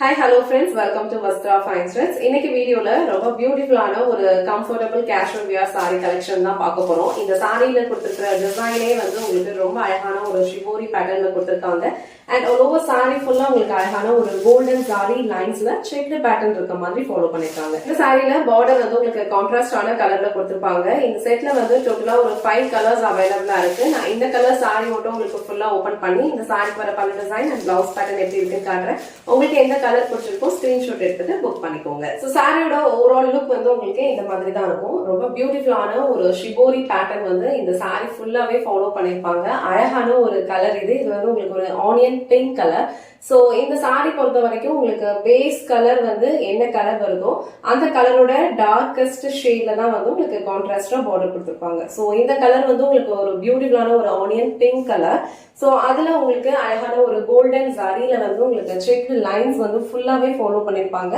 Hi, hello friends. Welcome to Vastra Fine Threads. இன்னைக்கு வீடியோல ரொம்ப பியூட்டிஃபுல்லான ஒரு comfortable casual wear saree collection தான் பார்க்க போறோம். இந்த சாரியில கொடுத்திருக்கிற டிசைனே வந்து உங்களுக்கு ரொம்ப அழகான ஒரு ஷிபோரி பேட்டர்ன்ல கொடுத்திருக்காங்க. அண்ட் ஆல் ஓவர் saree ஃபுல்லா உங்களுக்கு அழகான ஒரு கோல்டன் saree லைன்ஸ்ல செக்டு பேட்டர்ன் இருக்க மாதிரி ஃபாலோ பண்ணிருக்காங்க. இந்த சாரியில பார்டர் வந்து உங்களுக்கு கான்ட்ராஸ்டான கலர்ல கொடுத்திருப்பாங்க. இந்த செட்ல வந்து டோட்டலா ஒரு 5 கலர்ஸ் அவைலபிளா இருக்கு. நான் இந்த கலர் saree மட்டும் உங்களுக்கு ஃபுல்லா ஓபன் பண்ணி இந்த சாரிக்கு வர பல்லு டிசைன் அண்ட் பிளவுஸ் பேட்டர்ன் எப்படி இருக்குன்னு காட்டுறேன். உங்களுக்கு எந்த கலர் பிடிச்சிருக்கோ ஸ்கிரீன்ஷாட் எடுத்துட்டு புக் பண்ணிக்கோங்க. சோ சாரியோட ஓவரால் லுக் வந்து உங்களுக்கு இந்த மாதிரி தான் இருக்கும். ரொம்ப பியூட்டிஃபுல்லான ஒரு ஷிபோரி பேட்டர்ன் வந்து இந்த சாரி ஃபுல்லாவே ஃபாலோ பண்ணிருப்பாங்க. அழகான ஒரு கலர் இது வந்து உங்களுக்கு ஒரு ஆனியன் பிங்க் கலர். சோ இந்த சாரி பொறுத்த வரைக்கும் உங்களுக்கு பேஸ் கலர் வந்து என்ன கலர் வருதோ அந்த கலரோட டார்க்கஸ்ட் ஷேட்ல தான் வந்து உங்களுக்கு கான்ட்ராஸ்டா பார்டர் கொடுத்திருப்பாங்க. சோ இந்த கலர் வந்து உங்களுக்கு ஒரு பியூட்டிஃபுல்லான ஒரு ஆனியன் பிங்க் கலர். சோ அதுல உங்களுக்கு அழகான ஒரு கோல்டன் சாரியில வந்து உங்களுக்கு செக் லைன்ஸ் வந்து ஃபுல்லாவே ஃபாலோ பண்ணிருப்பாங்க.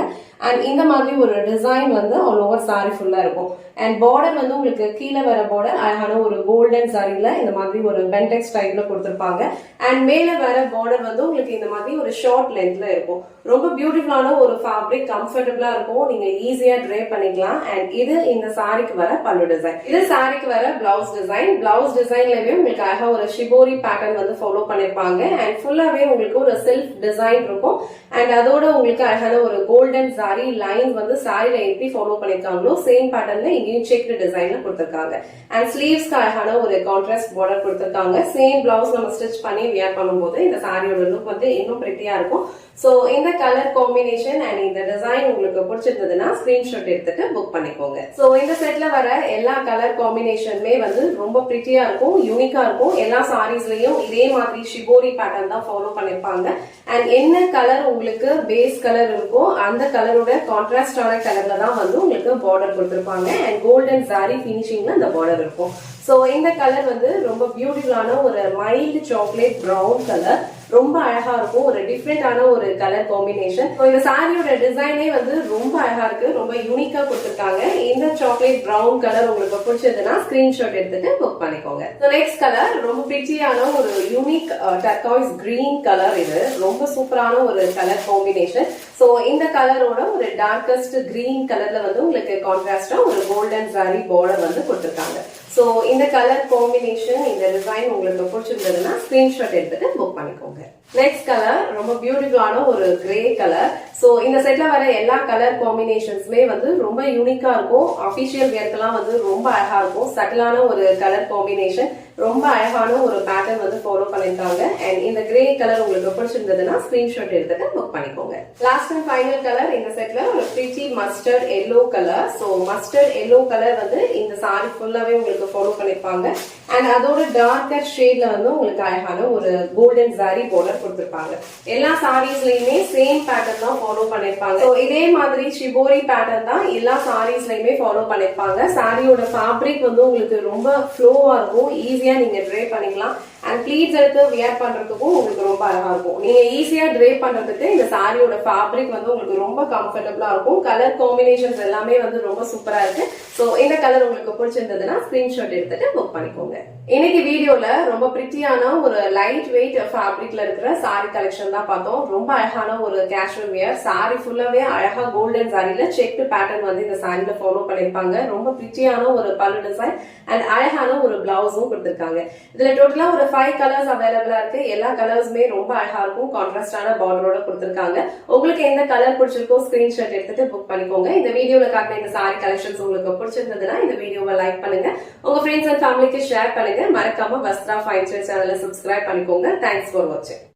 அண்ட் இந்த மாதிரி ஒரு டிசைன் வந்து ஆல் ஓவர் சாரி ஃபுல்லா இருக்கும். அண்ட் பார்டர் வந்து உங்களுக்கு கீழே வர பார்டர் அழகான ஒரு கோல்டன் சாரியில இந்த மாதிரி ஒரு பென்டெக்ஸ் டைப்ல கொடுத்திருப்பாங்க. அண்ட் மேல வர பார்டர் வந்து உங்களுக்கு இந்த மாதிரி ஒரு ஷார்ட் லென்த்ல இருக்கும். ரொம்ப பியூட்டிஃபுல்லான ஒரு ஃபேப்ரிக், கம்ஃபர்டபிளா இருக்கும். நீங்க ஈஸியா ட்ரை பண்ணிக்கலாம். அண்ட் இது இந்த சாரிக்கு வர பல்லு டிசைன். இது சாரிக்கு வர பிளவுஸ் டிசைன். பிளவுஸ் டிசைன்லவே உங்களுக்கு அழகா ஒரு ஷிபோரி பேட்டர்ன் வந்து ஃபாலோ பண்ணிருப்பாங்க. அண்ட் ஃபுல்லாவே உங்களுக்கு ஒரு செல்ஃப் டிசைன் இருக்கும். அண்ட் அதோட உங்களுக்கு அழகான ஒரு கோல்டன் சாரி லைன்ஸ் வந்து சாரில எப்படி ஃபாலோ பண்ணிருக்காங்களோ சேம் பேட்டர்ன்ல இங்கேயும் செக்டு டிசைன்ல கொடுத்திருக்காங்க. அண்ட் ஸ்லீவ்ஸ்க்கு அழகான ஒரு கான்ட்ராஸ்ட் பார்டர் கொடுத்திருக்காங்க. சேம் பிளவுஸ் நம்ம ஸ்டிச் பண்ணி வியர் பண்ணும்போது இந்த சாரியோட லுக் வந்து இன்னும் பிரிட்டியா இருக்கும். சோ இந்த கலர் காம்பினேஷன் அண்ட் இந்த டிசைன் உங்களுக்கு பிடிச்சிருந்ததுன்னா ஸ்கிரீன்ஷாட் எடுத்துட்டு புக் பண்ணிக்கோங்க. சோ இந்த செட்ல வர எல்லா கலர் காம்பினேஷனுமே வந்து ரொம்ப பிரிட்டியா இருக்கும், யூனிக்கா இருக்கும். எல்லா சாரீஸ்லயும் இதே மாதிரி ஷிபோரி பேட்டர்ன் தான் ஃபாலோ பண்ணிருப்பாங்க. அண்ட் என்ன கலர் உங்களுக்கு பேஸ் கலர் இருக்கோ அந்த கலரோட கான்ட்ராஸ்டான கலர்ல தான் வந்து உங்களுக்கு பார்டர் கொடுத்திருப்பாங்க. அண்ட் கோல்டன் சாரி பினிஷிங்ல அந்த பார்டர் இருக்கும். சோ இந்த கலர் வந்து ரொம்ப பியூட்டிஃபுல்லான ஒரு மைல்டு சாக்லேட் பிரவுன் கலர். ரொம்ப அழகா இருக்கும். ஒரு டிஃப்ரெண்டான ஒரு கலர் காம்பினேஷன். இந்த சாரியோட டிசைனே வந்து ரொம்ப அழகா இருக்கு. ரொம்ப யூனிக்கா கொடுத்திருக்காங்க. இந்த சாக்லேட் பிரவுன் கலர் உங்களுக்கு பிடிச்சதுன்னா ஸ்கிரீன்ஷாட் எடுத்துட்டு புக் பண்ணிக்கோங்க. நெக்ஸ்ட் கலர் ரொம்ப பிரிட்டியான ஒரு யூனிக் டர்காய்ஸ் கிரீன் கலர். இது ரொம்ப சூப்பரான ஒரு கலர் காம்பினேஷன். சோ இந்த கலரோட ஒரு டார்க்கஸ்ட் கிரீன் கலர்ல வந்து உங்களுக்கு கான்ட்ராஸ்டா ஒரு கோல்டன் சாரி பார்டர் வந்து கொடுத்திருக்காங்க. சோ இந்த கலர் காம்பினேஷன், இந்த டிசைன் உங்களுக்கு பிடிச்சிருந்ததுன்னா ஸ்கிரீன்ஷாட் எடுத்துட்டு புக் பண்ணிக்கோங்க. நெக்ஸ்ட் கலர் ரொம்ப பியூட்டிஃபுல்லான ஒரு கிரே கலர். சோ இந்த செட்ல வர எல்லா கலர் காம்பினேஷன்ஸ்மே வந்து ரொம்ப யூனிக்கா இருக்கும். அபிஷியல் வியர்க்கெல்லாம் வந்து ரொம்ப அழகா இருக்கும். சட்டிலான ஒரு கலர் காம்பினேஷன், ரொம்ப அழகான ஒரு பேட்டர்ன் வந்து ஃபாலோ பண்ணிருக்காங்க. அண்ட் இந்த கிரே கலர் உங்களுக்கு பிடிச்சிருந்ததுன்னா ஸ்கிரீன்ஷாட் எடுத்துட்டு புக் பண்ணிக்கோங்க. லாஸ்ட் அண்ட் ஃபைனல் கலர் இந்த செட்ல ஒரு pretty mustard yellow colour. So mustard yellow colour வந்து இந்த சாரி ஃபுல்லாவே உங்களுக்கு ஃபாலோ பண்ணிருப்பாங்க. அண்ட் அதோட டார்க்கர் ஷேட்ல வந்து உங்களுக்கு அழகான ஒரு கோல்டன் சாரி பார்டர் கொடுத்திருப்பாங்க. எல்லா சாரீஸ்லயுமே சேம் பேட்டர்ன் தான் ஃபாலோ பண்ணிருப்பாங்க. சோ இதே மாதிரி ஷிபோரி பேட்டர்ன் தான் எல்லா சாரீஸ்லயுமே ஃபாலோ பண்ணிருப்பாங்க. சாரியோட ஃபேப்ரிக் வந்து உங்களுக்கு ரொம்ப ஃப்ளோவா இருக்கும். ஈஸியா நீங்க ட்ரை பண்ணிக்கலாம். அண்ட் ப்ளீட்ஸ் எடுத்து வியர் பண்றதுக்கும் உங்களுக்கு ரொம்ப அழகா இருக்கும். நீங்க ஈஸியா ட்ரை பண்றதுக்கு இந்த சாரியோட ஃபேப்ரிக் வந்து உங்களுக்கு ரொம்ப கம்ஃபர்டபிளா இருக்கும். கலர் காம்பினேஷன்ஸ் எல்லாமே வந்து ரொம்ப சூப்பரா இருக்கு. சோ இந்த கலர் உங்களுக்கு பிடிச்சிருந்ததுன்னா ஸ்கிரீன்ஷாட் எடுத்துட்டு புக் பண்ணிக்கோங்க. இன்னைக்கு வீடியோல ரொம்ப பிரிட்டியான ஒரு லைட் வெயிட் ஃபேப்ரிக்ல இருக்கிற சாரி கலெக்ஷன் தான் பார்த்தோம். ரொம்ப அழகான ஒரு கேஷுவல் வியர். சாரி ஃபுல்லாவே அழகா கோல்டன் சாரியில செக்டு பேட்டர்ன் வந்து இந்த சாரியில ஃபாலோ பண்ணிருப்பாங்க. ரொம்ப பிரிட்டியான ஒரு பல்லு டிசைன் அண்ட் அழகான ஒரு பிளவுஸும் கொடுத்திருக்காங்க. இதுல டோட்டலா ஒரு 5 கலர்ஸ் அவைலபிளா இருக்கு. எல்லா கலர்ஸுமே ரொம்ப அழகா இருக்கும். கான்ட்ராஸ்டான பார்டரோட கொடுத்திருக்காங்க. உங்களுக்கு எந்த கலர் பிடிச்சிருக்கோ ஸ்கிரீன்ஷாட் எடுத்துட்டு புக் பண்ணிக்கோங்க. இந்த வீடியோல காட்டின இந்த சாரி கலெக்ஷன்ஸ் உங்களுக்கு பிடிச்சிருந்ததுன்னா இந்த வீடியோவை லைக் பண்ணுங்க, உங்க ஃப்ரெண்ட்ஸ் அண்ட் ஃபேமிலிக்கு ஷேர் பண்ணுங்க. மறக்காம வஸ்த்ரா ஃபைன் த்ரெட்ஸ் சேனலை சப்ஸ்கிரைப் பண்ணிக்கோங்க. தேங்க்ஸ் ஃபார் வாட்சிங்.